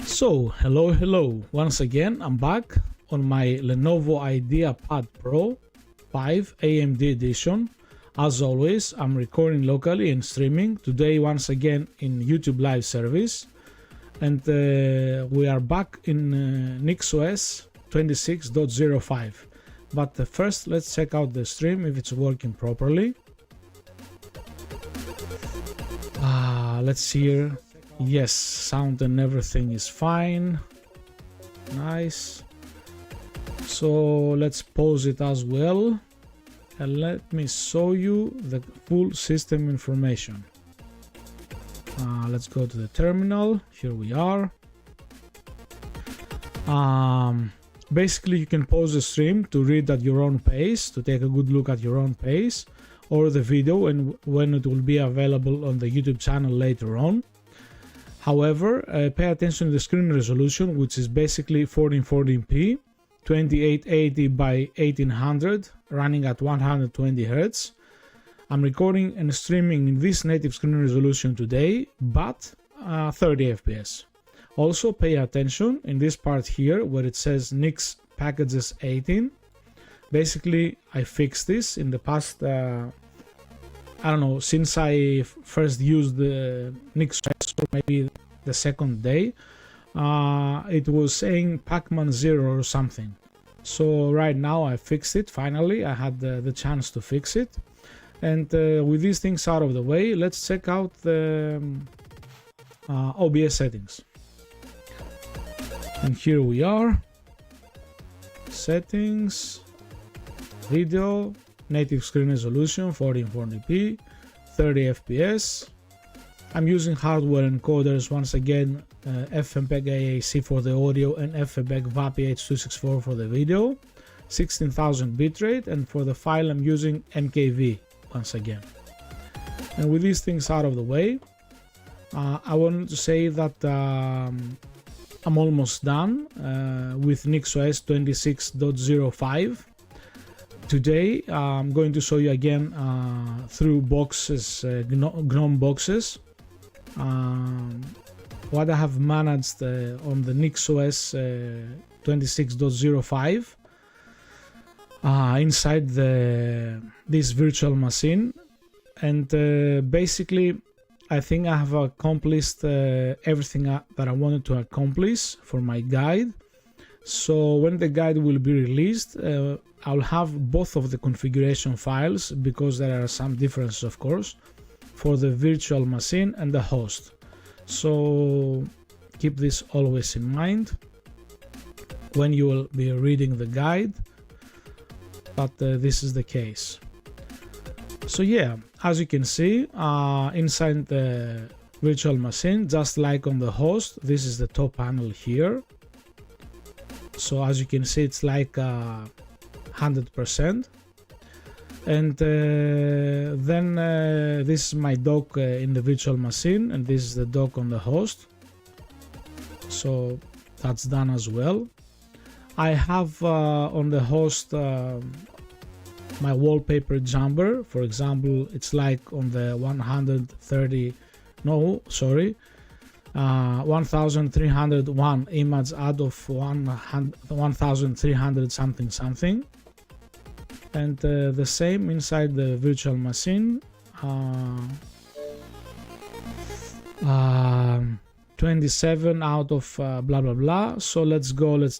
So, hello, once again, I'm back on my Lenovo IdeaPad Pro 5 AMD edition. As always, I'm recording locally and streaming, today once again in YouTube live service. And we are back in NixOS 26.05. But first, let's check out the stream if it's working properly. Let's see here. Yes, sound and everything is fine. Nice. So let's pause it as well and let me show you the full system information. Let's go to the terminal. Here we are. Basically, you can pause the stream to read at your own pace, to take a good look at your own pace, or the video and when it will be available on the YouTube channel later on. However, pay attention to the screen resolution, which is basically 1440p, 2880 by 1800, running at 120 Hz. I'm recording and streaming in this native screen resolution today, but 30 FPS. Also, pay attention in this part here where it says Nixpkgs 18. Basically, I fixed this in the past, I don't know, since I first used the NixOS, or maybe the second day, it was saying Pacman 0 or something. So right now I fixed it, finally, I had the chance to fix it. And with these things out of the way, let's check out the OBS settings. And here we are, settings, video, native screen resolution 1440p, 30 FPS. I'm using hardware encoders once again, FMPEG AAC for the audio and FMPEG VAPI H264 for the video, 16,000 bitrate, and for the file I'm using MKV once again. And with these things out of the way, I wanted to say that I'm almost done with NixOS 26.05. Today I'm going to show you again through boxes, Gnome Boxes, what I have managed on the NixOS 26.05 inside this virtual machine. And basically I think I have accomplished everything that I wanted to accomplish for my guide. So when the guide will be released, I'll have both of the configuration files, because there are some differences of course, for the virtual machine and the host. So keep this always in mind when you will be reading the guide, but this is the case. So yeah, as you can see, inside the virtual machine, just like on the host, this is the top panel here. So as you can see, it's like 100%. And then this is my dock in the virtual machine, and this is the dock on the host. So that's done as well. I have on the host my wallpaper jumper. For example, it's like on the 1301 image out of 1300 something. And the same inside the virtual machine, 27 out of blah blah blah. So let's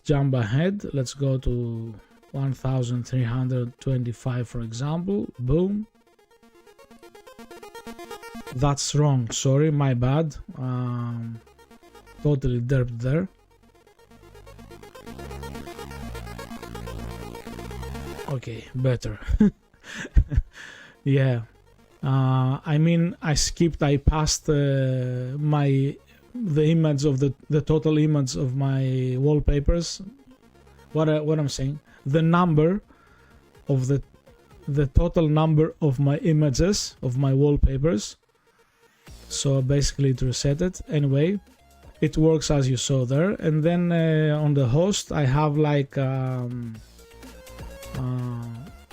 jump ahead, let's go to 1325 for example. Boom. That's wrong, sorry, my bad. Totally derped there. Okay, better. Yeah, I mean, I passed the image of the total image of my wallpapers. What I'm saying, the number of the total number of my images of my wallpapers. So basically it reset it. Anyway, it works as you saw there. And then on the host I have like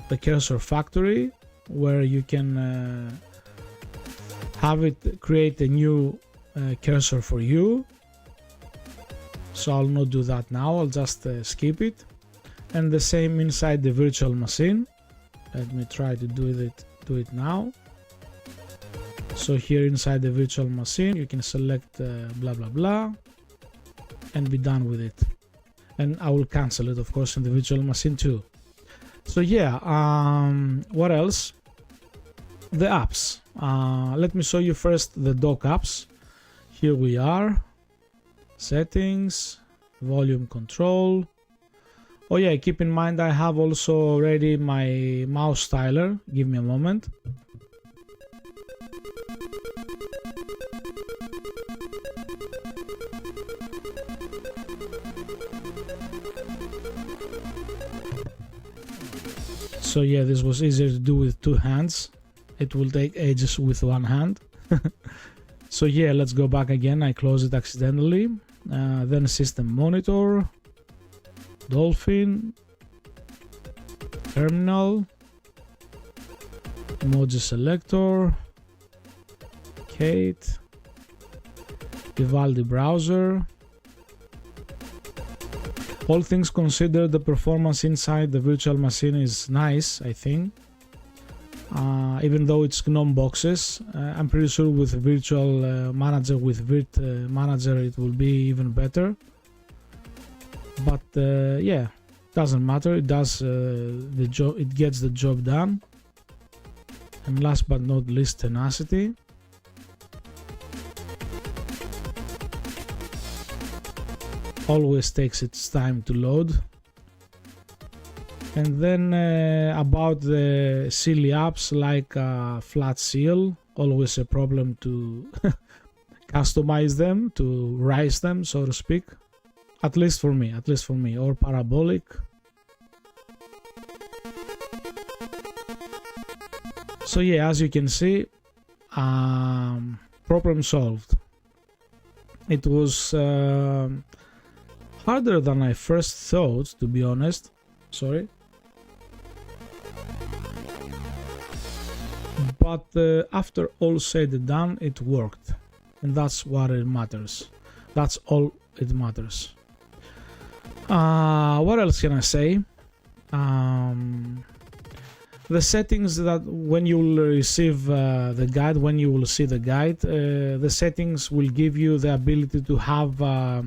the cursor factory, where you can have it create a new cursor for you. So I'll not do that now, I'll just skip it. And the same inside the virtual machine. Let me try to do it now. So here inside the virtual machine you can select blah blah blah and be done with it. And I will cancel it of course in the virtual machine too. So yeah, what else? The apps. Let me show you first the dock apps. Here we are. Settings, volume control. Oh yeah, keep in mind I have also already my mouse styler. Give me a moment. So yeah, this was easier to do with two hands. It will take ages with one hand. So yeah, let's go back again. I closed it accidentally. Then system monitor, Dolphin, terminal, emoji selector, Kate, Vivaldi browser. All things considered, the performance inside the virtual machine is nice, I think. Even though it's Gnome Boxes, I'm pretty sure with virtual manager, with Virt manager, it will be even better. But yeah, doesn't matter. It does the job. It gets the job done. And last but not least, tenacity. Always takes its time to load. And then about the silly apps like Flat Seal, always a problem to customize them, to rise them, so to speak. At least for me, or Parabolic. So yeah, as you can see, problem solved. It was harder than I first thought, to be honest. Sorry. But after all said and done, it worked. And that's what it matters. That's all it matters. What else can I say? The settings that when you will receive the guide, when you will see the guide, the settings will give you the ability to have a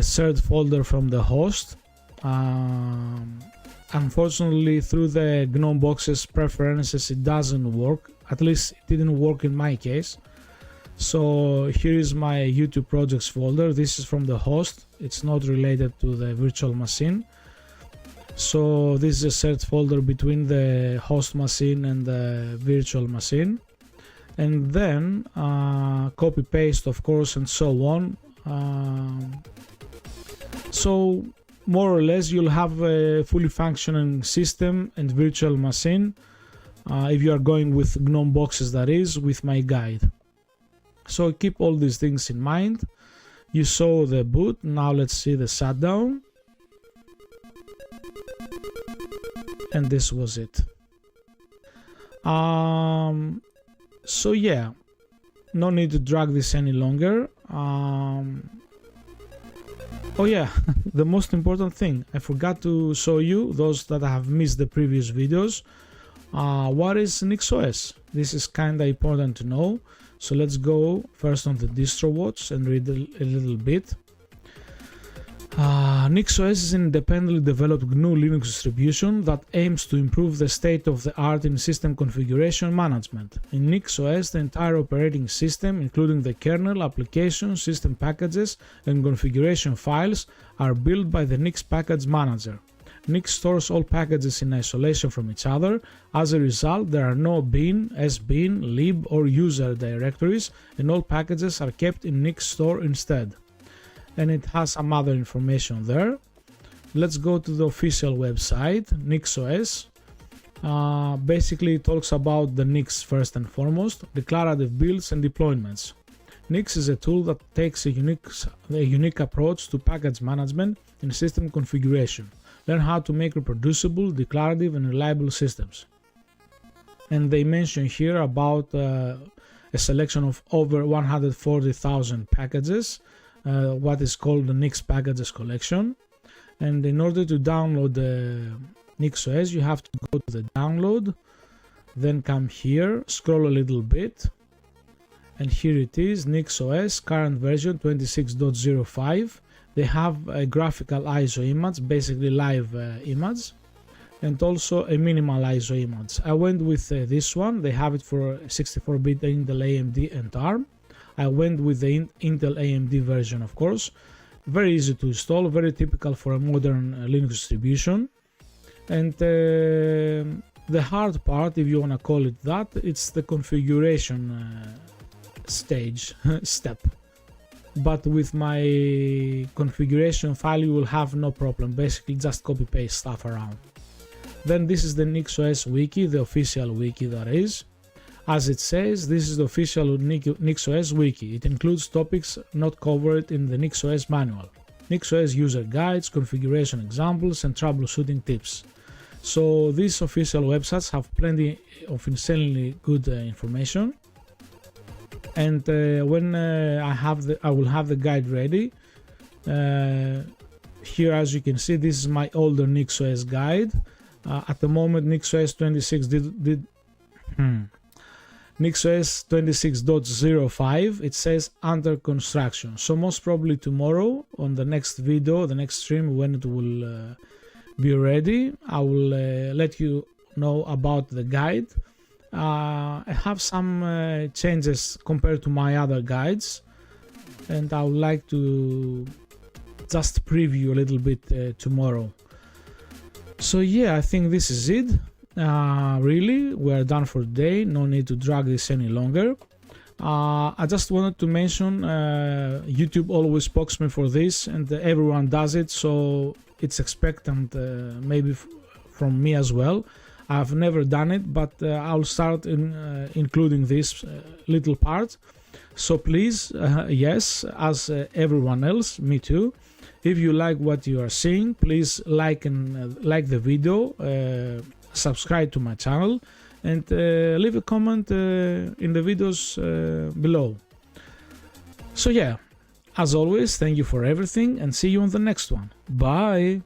shared folder from the host. Unfortunately, through the Gnome Boxes preferences, it doesn't work. At least it didn't work in my case. So here is my YouTube projects folder. This is from the host. It's not related to the virtual machine. So this is a shared folder between the host machine and the virtual machine. And then copy paste, of course, and so on. So more or less you'll have a fully functioning system and virtual machine if you are going with Gnome Boxes, that is, with my guide. So keep all these things in mind. You saw the boot, now let's see the shutdown. And this was it. So yeah, no need to drag this any longer. Oh yeah, the most important thing, I forgot to show you, those that have missed the previous videos, what is NixOS? This is kinda important to know. So let's go first on the distro watch and read a little bit. NixOS is an independently developed GNU Linux distribution that aims to improve the state of the art in system configuration management. In NixOS, the entire operating system, including the kernel, applications, system packages, and configuration files, are built by the Nixpkgs manager. Nix stores all packages in isolation from each other. As a result, there are no bin, sbin, lib, or user directories, and all packages are kept in Nix store instead. And it has some other information there. Let's go to the official website, NixOS. Basically it talks about the Nix first and foremost, declarative builds and deployments. Nix is a tool that takes a unique approach to package management and system configuration. Learn how to make reproducible, declarative and reliable systems. And they mention here about a selection of over 140,000 packages, what is called the Nixpkgs collection. And in order to download the NixOS, you have to go to the download, then come here, scroll a little bit, and here it is, NixOS current version 26.05. They have a graphical ISO image, basically live image, and also a minimal ISO image. I went with this one. They have it for 64-bit Intel AMD and ARM. I went with the Intel AMD version, of course. Very easy to install, very typical for a modern Linux distribution. And the hard part, if you want to call it that, it's the configuration step. But with my configuration file you will have no problem, basically just copy paste stuff around. Then this is the NixOS wiki, the official wiki that is. As it says, this is the official NixOS wiki. It includes topics not covered in the NixOS manual, NixOS user guides, configuration examples and troubleshooting tips. So these official websites have plenty of insanely good information. And when I will have the guide ready. Here, as you can see, this is my older NixOS guide. At the moment, NixOS 26.05, it says under construction. So most probably tomorrow on the next video, the next stream, when it will be ready, I will let you know about the guide. I have some changes compared to my other guides, and I would like to just preview a little bit tomorrow. So yeah, I think this is it. Really, we are done for today. No need to drag this any longer. I just wanted to mention YouTube always pokes me for this, and everyone does it, so it's expectant maybe from me as well. I've never done it, but I'll start including this little part. So please, yes, as everyone else, me too. If you like what you are seeing, please like the video, subscribe to my channel, and leave a comment in the videos below. So yeah, as always, thank you for everything, and see you on the next one. Bye!